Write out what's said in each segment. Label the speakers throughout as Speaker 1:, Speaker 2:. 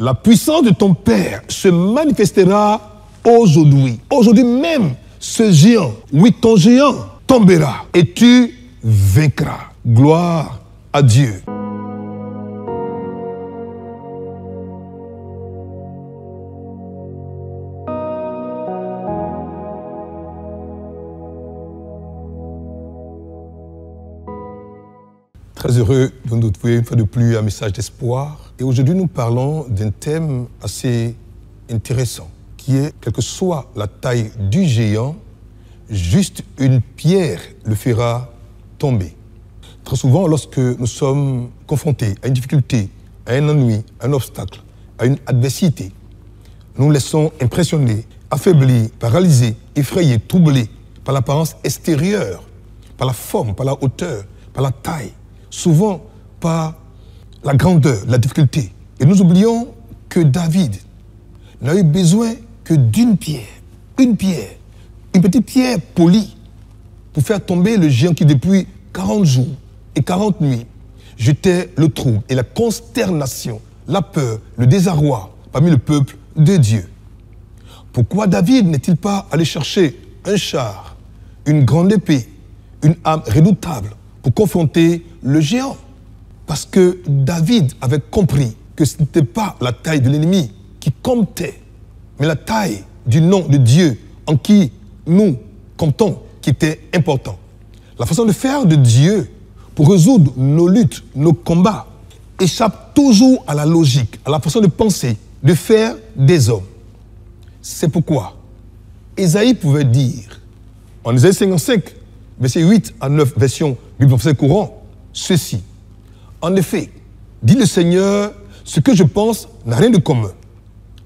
Speaker 1: La puissance de ton Père se manifestera aujourd'hui. Aujourd'hui même, ce géant, oui, ton géant tombera et tu vaincras. Gloire à Dieu. Très heureux de nous trouver une fois de plus un message d'espoir. Et aujourd'hui, nous parlons d'un thème assez intéressant, qui est, quelle que soit la taille du géant, juste une pierre le fera tomber. Très souvent, lorsque nous sommes confrontés à une difficulté, à un ennui, à un obstacle, à une adversité, nous nous laissons impressionner, affaiblis, paralysés, effrayés, troublés par l'apparence extérieure, par la forme, par la hauteur, par la taille, souvent par la grandeur, la difficulté. Et nous oublions que David n'a eu besoin que d'une pierre, une petite pierre polie pour faire tomber le géant qui depuis 40 jours et 40 nuits jetait le trouble et la consternation, la peur, le désarroi parmi le peuple de Dieu. Pourquoi David n'est-il pas allé chercher un char, une grande épée, une arme redoutable pour confronter le géant? Parce que David avait compris que ce n'était pas la taille de l'ennemi qui comptait, mais la taille du nom de Dieu en qui nous comptons qui était important. La façon de faire de Dieu pour résoudre nos luttes, nos combats, échappe toujours à la logique, à la façon de penser, de faire des hommes. C'est pourquoi Ésaïe pouvait dire, en Ésaïe 55, verset 8 à 9, version Bible française courant, ceci. En effet, dit le Seigneur, ce que je pense n'a rien de commun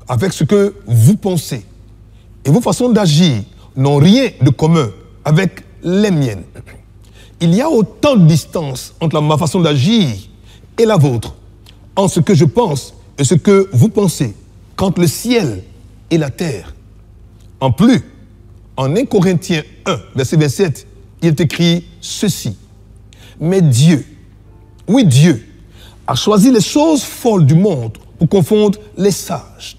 Speaker 1: avec ce que vous pensez. Et vos façons d'agir n'ont rien de commun avec les miennes. Il y a autant de distance entre ma façon d'agir et la vôtre, en ce que je pense et ce que vous pensez, qu'entre le ciel et la terre. En plus, en 1 Corinthiens 1, verset 27, il est écrit ceci. Mais Dieu, oui Dieu, a choisi les choses folles du monde pour confondre les sages.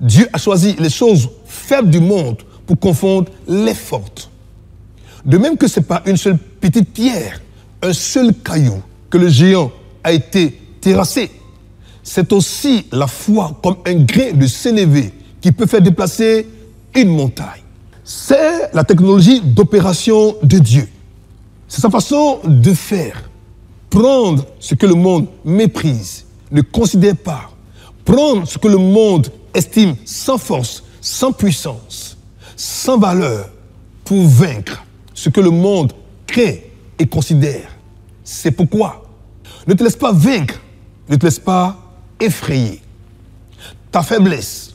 Speaker 1: Dieu a choisi les choses faibles du monde pour confondre les fortes. De même que ce n'est pas une seule petite pierre, un seul caillou que le géant a été terrassé. C'est aussi la foi comme un grain de sénévé qui peut faire déplacer une montagne. C'est la technologie d'opération de Dieu. C'est sa façon de faire. Prendre ce que le monde méprise, ne considère pas. Prendre ce que le monde estime sans force, sans puissance, sans valeur, pour vaincre ce que le monde crée et considère. C'est pourquoi ne te laisse pas vaincre, ne te laisse pas effrayer. Ta faiblesse,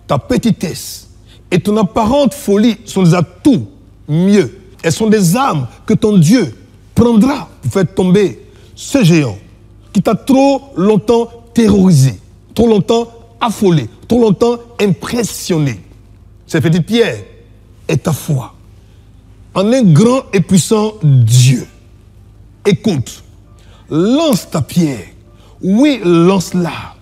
Speaker 1: ta petitesse et ton apparente folie sont des atouts mieux. Elles sont des armes que ton Dieu prendra pour faire tomber ce géant qui t'a trop longtemps terrorisé, trop longtemps affolé, trop longtemps impressionné. Cette petite pierre est ta foi en un grand et puissant Dieu. Écoute, lance ta pierre. Oui, lance-la.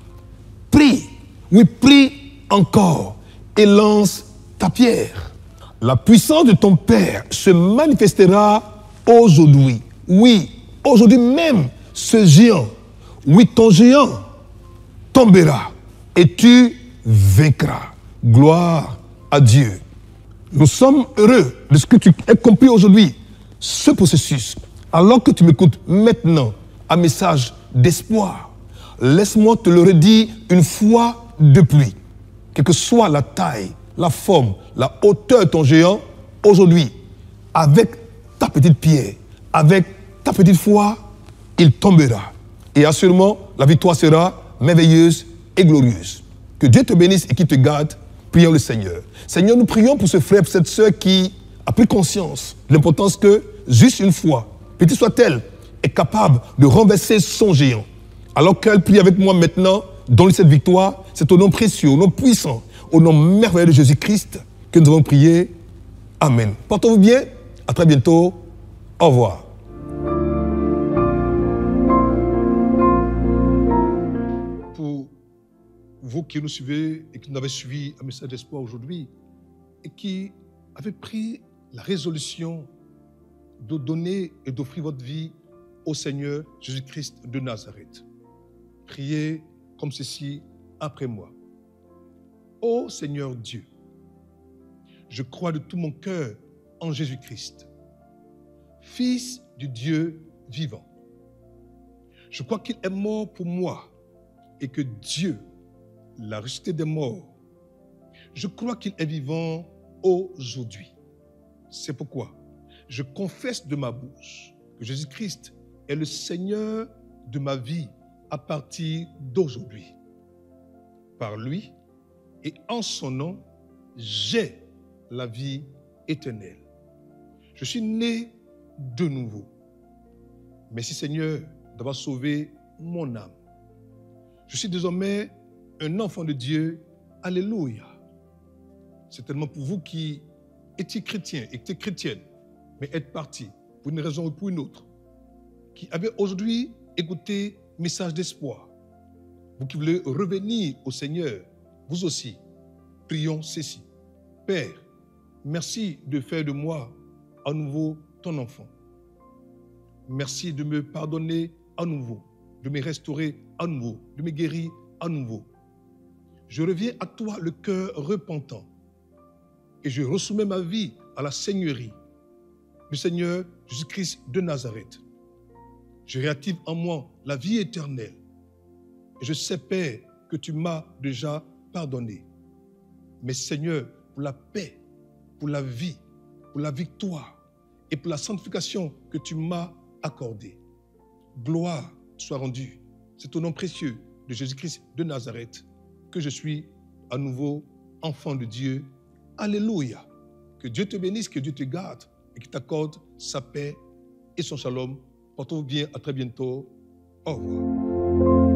Speaker 1: Prie. Oui, prie encore et lance ta pierre. La puissance de ton Père se manifestera aujourd'hui. Oui, aujourd'hui même, ce géant, oui, ton géant tombera et tu vaincras. Gloire à Dieu. Nous sommes heureux de ce que tu as compris aujourd'hui, ce processus. Alors que tu m'écoutes maintenant, un message d'espoir, laisse-moi te le redire une fois de plus. Quelle que soit la taille, la forme, la hauteur de ton géant, aujourd'hui, avec ta petite pierre, avec ta petite foi, il tombera. Et assurément, la victoire sera merveilleuse et glorieuse. Que Dieu te bénisse et qu'il te garde. Prions le Seigneur. Seigneur, nous prions pour ce frère, pour cette sœur qui a pris conscience de l'importance que juste une foi, petite soit-elle, est capable de renverser son géant. Alors qu'elle prie avec moi maintenant, donne-lui cette victoire. C'est au nom précieux, au nom puissant, au nom merveilleux de Jésus-Christ que nous avons prié. Amen. Portez-vous bien. À très bientôt. Au revoir. Pour vous vous qui nous suivez et qui nous avez suivi un message d'espoir aujourd'hui et qui avez pris la résolution de donner et d'offrir votre vie au Seigneur Jésus-Christ de Nazareth. Priez comme ceci après moi. Ô Seigneur Dieu, je crois de tout mon cœur en Jésus-Christ, Fils du Dieu vivant. Je crois qu'il est mort pour moi et que Dieu l'a ressuscité des morts. Je crois qu'il est vivant aujourd'hui. C'est pourquoi je confesse de ma bouche que Jésus-Christ est le Seigneur de ma vie à partir d'aujourd'hui. Par lui et en son nom, j'ai la vie éternelle. Je suis né de nouveau. Merci Seigneur d'avoir sauvé mon âme. Je suis désormais un enfant de Dieu. Alléluia. C'est tellement pour vous qui étiez chrétiens, étiez chrétiennes, mais êtes partis pour une raison ou pour une autre, qui avez aujourd'hui écouté message d'espoir. Vous qui voulez revenir au Seigneur, vous aussi, prions ceci. Père, merci de faire de moi à nouveau ton enfant. Merci de me pardonner à nouveau, de me restaurer à nouveau, de me guérir à nouveau. Je reviens à toi le cœur repentant et je ressoumets ma vie à la Seigneurie du Seigneur Jésus-Christ de Nazareth. Je réactive en moi la vie éternelle et je sais, Père, que tu m'as déjà pardonné. Mais Seigneur, pour la paix, pour la vie, pour la victoire et pour la sanctification que tu m'as accordée, gloire soit rendue. C'est au nom précieux de Jésus-Christ de Nazareth que je suis à nouveau enfant de Dieu. Alléluia. Que Dieu te bénisse, que Dieu te garde et qu'il t'accorde sa paix et son shalom. Portez-vous bien, à très bientôt. Au revoir.